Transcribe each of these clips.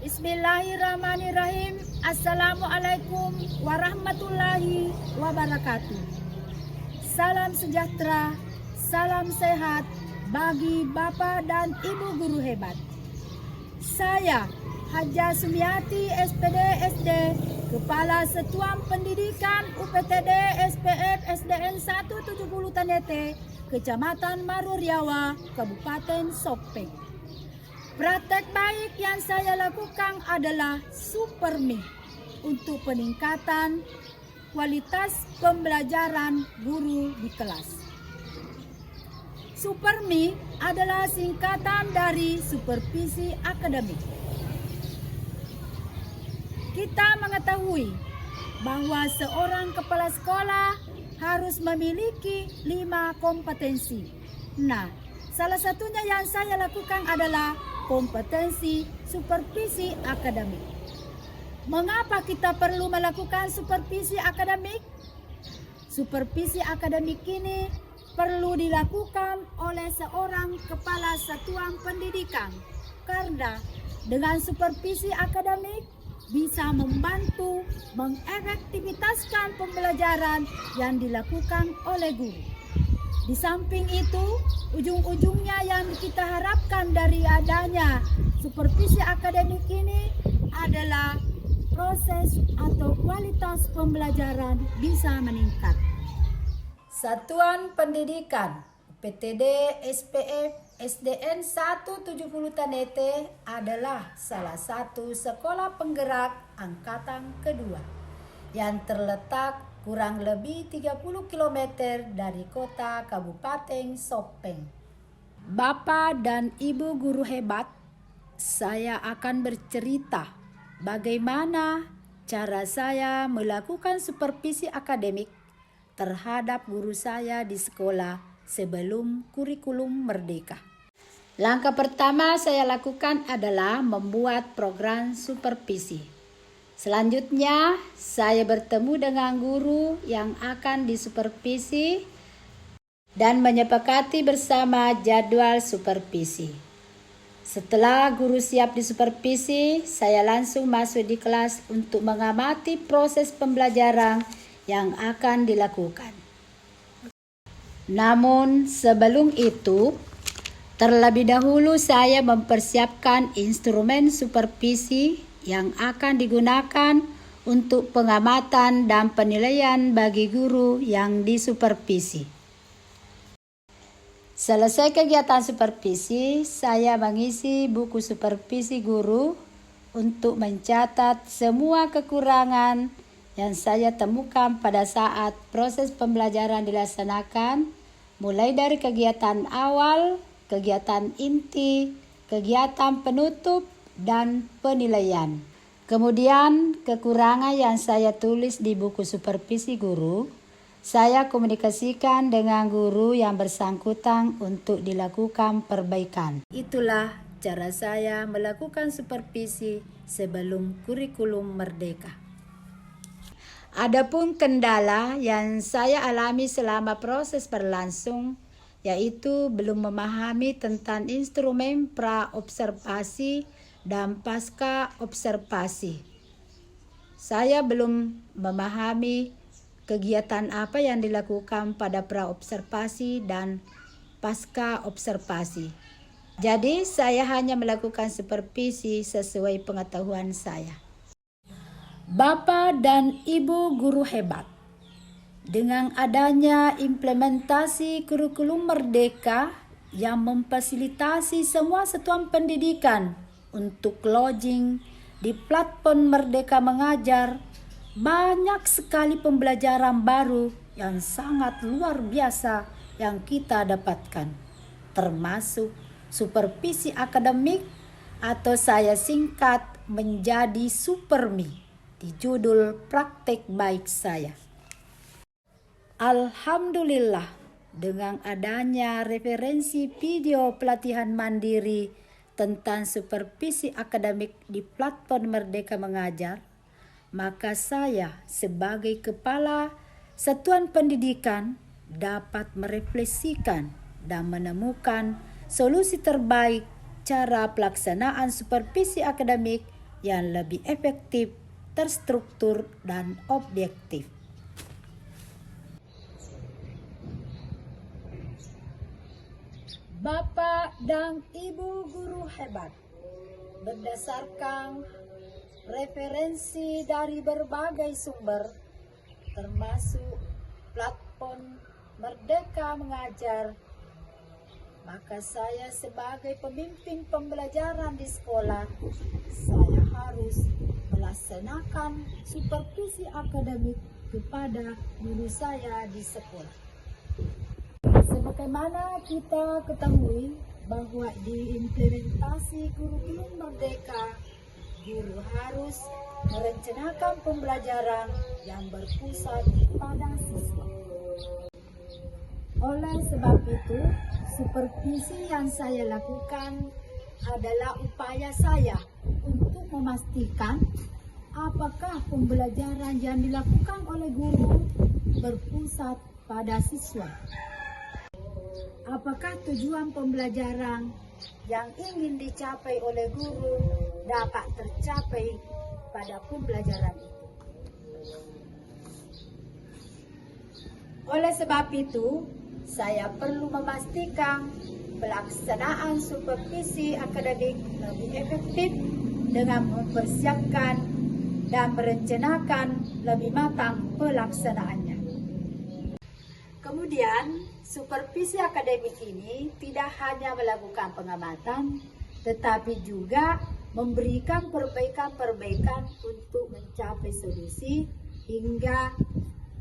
Bismillahirrahmanirrahim. Assalamualaikum warahmatullahi wabarakatuh. Salam sejahtera, salam sehat bagi Bapak dan Ibu guru hebat. Saya Haja Sumiati SPD SD, Kepala Satuan Pendidikan UPTD SPF SDN 170 Tanete, Kecamatan Maruriawa, Kabupaten Sopeng. Praktek baik yang saya lakukan adalah Supermi untuk peningkatan kualitas pembelajaran guru di kelas. Supermi adalah singkatan dari supervisi akademik. Kita mengetahui bahwa seorang kepala sekolah harus memiliki 5 kompetensi. Nah, salah satunya yang saya lakukan adalah kompetensi supervisi akademik. Mengapa kita perlu melakukan supervisi akademik? Supervisi akademik ini perlu dilakukan oleh seorang kepala satuan pendidikan karena dengan supervisi akademik bisa membantu mengefektivitaskan pembelajaran yang dilakukan oleh guru. Di samping itu, ujung-ujungnya yang kita harapkan dari adanya supervisi akademik ini adalah proses atau kualitas pembelajaran bisa meningkat. Satuan Pendidikan UPTD SPF SDN 170 Tanete adalah salah satu sekolah penggerak angkatan kedua yang terletak kurang lebih 30 km dari kota Kabupaten Sopeng. Bapak dan Ibu guru hebat, saya akan bercerita bagaimana cara saya melakukan supervisi akademik terhadap guru saya di sekolah sebelum kurikulum merdeka. Langkah pertama saya lakukan adalah membuat program supervisi. Selanjutnya, saya bertemu dengan guru yang akan disupervisi dan menyepakati bersama jadwal supervisi. Setelah guru siap disupervisi, saya langsung masuk di kelas untuk mengamati proses pembelajaran yang akan dilakukan. Namun sebelum itu, terlebih dahulu saya mempersiapkan instrumen supervisi yang akan digunakan untuk pengamatan dan penilaian bagi guru yang disupervisi. Selesai kegiatan supervisi, saya mengisi buku supervisi guru untuk mencatat semua kekurangan yang saya temukan pada saat proses pembelajaran dilaksanakan, mulai dari kegiatan awal, kegiatan inti, kegiatan penutup, dan penilaian. Kemudian kekurangan yang saya tulis di buku supervisi guru, saya komunikasikan dengan guru yang bersangkutan untuk dilakukan perbaikan. Itulah cara saya melakukan supervisi sebelum kurikulum merdeka. Adapun kendala yang saya alami selama proses berlangsung, yaitu belum memahami tentang instrumen pra-observasi dan pasca observasi. Saya belum memahami kegiatan apa yang dilakukan pada pra-observasi dan pasca observasi. Jadi saya hanya melakukan supervisi sesuai pengetahuan saya. Bapak dan Ibu guru hebat, dengan adanya implementasi kurikulum merdeka yang memfasilitasi semua satuan pendidikan untuk login di platform Merdeka Mengajar, banyak sekali pembelajaran baru yang sangat luar biasa yang kita dapatkan, termasuk supervisi akademik atau saya singkat menjadi Supermi di judul praktek baik saya. Alhamdulillah, dengan adanya referensi video pelatihan mandiri tentang supervisi akademik di platform Merdeka Mengajar, maka saya sebagai kepala satuan pendidikan dapat merefleksikan dan menemukan solusi terbaik cara pelaksanaan supervisi akademik yang lebih efektif, terstruktur, dan objektif. Bapak dan Ibu guru hebat, berdasarkan referensi dari berbagai sumber, termasuk platform Merdeka Mengajar, maka saya sebagai pemimpin pembelajaran di sekolah, saya harus melaksanakan supervisi akademik kepada guru saya di sekolah. Sebagaimana kita ketahui bahwa di implementasi kurikulum Merdeka, guru harus merencanakan pembelajaran yang berpusat pada siswa. Oleh sebab itu, supervisi yang saya lakukan adalah upaya saya untuk memastikan apakah pembelajaran yang dilakukan oleh guru berpusat pada siswa. Apakah tujuan pembelajaran yang ingin dicapai oleh guru dapat tercapai pada pembelajaran itu. Oleh sebab itu, saya perlu memastikan pelaksanaan supervisi akademik lebih efektif dengan mempersiapkan dan merencanakan lebih matang pelaksanaannya. Kemudian, supervisi akademik ini tidak hanya melakukan pengamatan, tetapi juga memberikan perbaikan-perbaikan untuk mencapai solusi hingga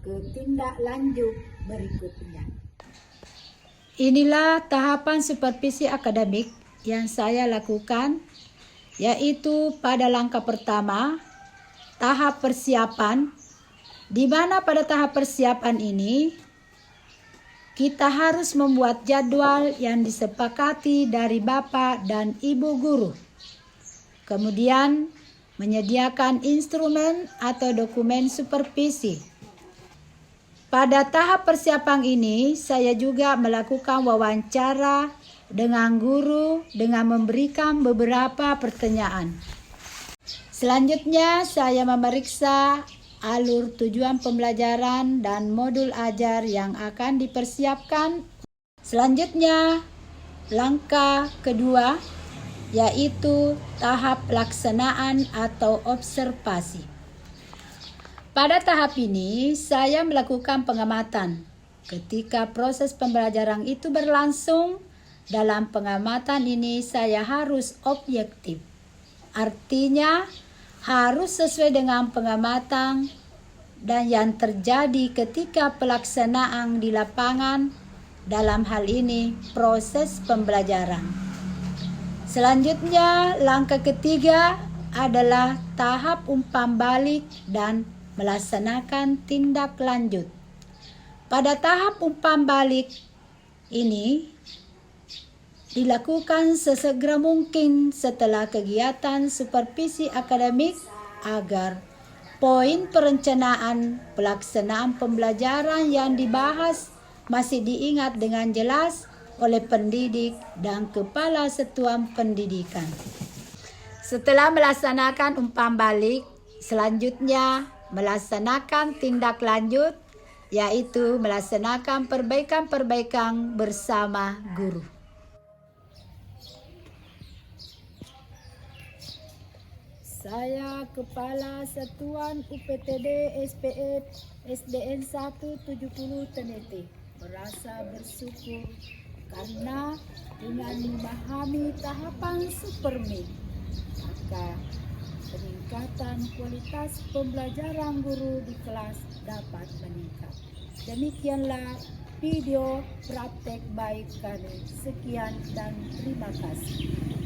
ke tindak lanjut berikutnya. Inilah tahapan supervisi akademik yang saya lakukan, yaitu pada langkah pertama, tahap persiapan, di mana pada tahap persiapan ini, kita harus membuat jadwal yang disepakati dari Bapak dan Ibu guru. Kemudian, menyediakan instrumen atau dokumen supervisi. Pada tahap persiapan ini, saya juga melakukan wawancara dengan guru dengan memberikan beberapa pertanyaan. Selanjutnya, saya memeriksa alur tujuan pembelajaran dan modul ajar yang akan dipersiapkan. Selanjutnya, langkah kedua yaitu tahap pelaksanaan atau observasi. Pada tahap ini, saya melakukan pengamatan. Ketika proses pembelajaran itu berlangsung, dalam pengamatan ini saya harus objektif. Artinya, harus sesuai dengan pengamatan dan yang terjadi ketika pelaksanaan di lapangan, dalam hal ini proses pembelajaran. Selanjutnya, langkah ketiga adalah tahap umpan balik dan melaksanakan tindak lanjut. Pada tahap umpan balik ini dilakukan sesegera mungkin setelah kegiatan supervisi akademik agar poin perencanaan pelaksanaan pembelajaran yang dibahas masih diingat dengan jelas oleh pendidik dan kepala satuan pendidikan. Setelah melaksanakan umpan balik, selanjutnya melaksanakan tindak lanjut, yaitu melaksanakan perbaikan-perbaikan bersama guru. Saya Kepala Satuan UPTD SPF SDN 170 Ternate merasa bersyukur karena dengan memahami tahapan Supermi, maka peningkatan kualitas pembelajaran guru di kelas dapat meningkat. Demikianlah video praktek baik kami. Sekian dan terima kasih.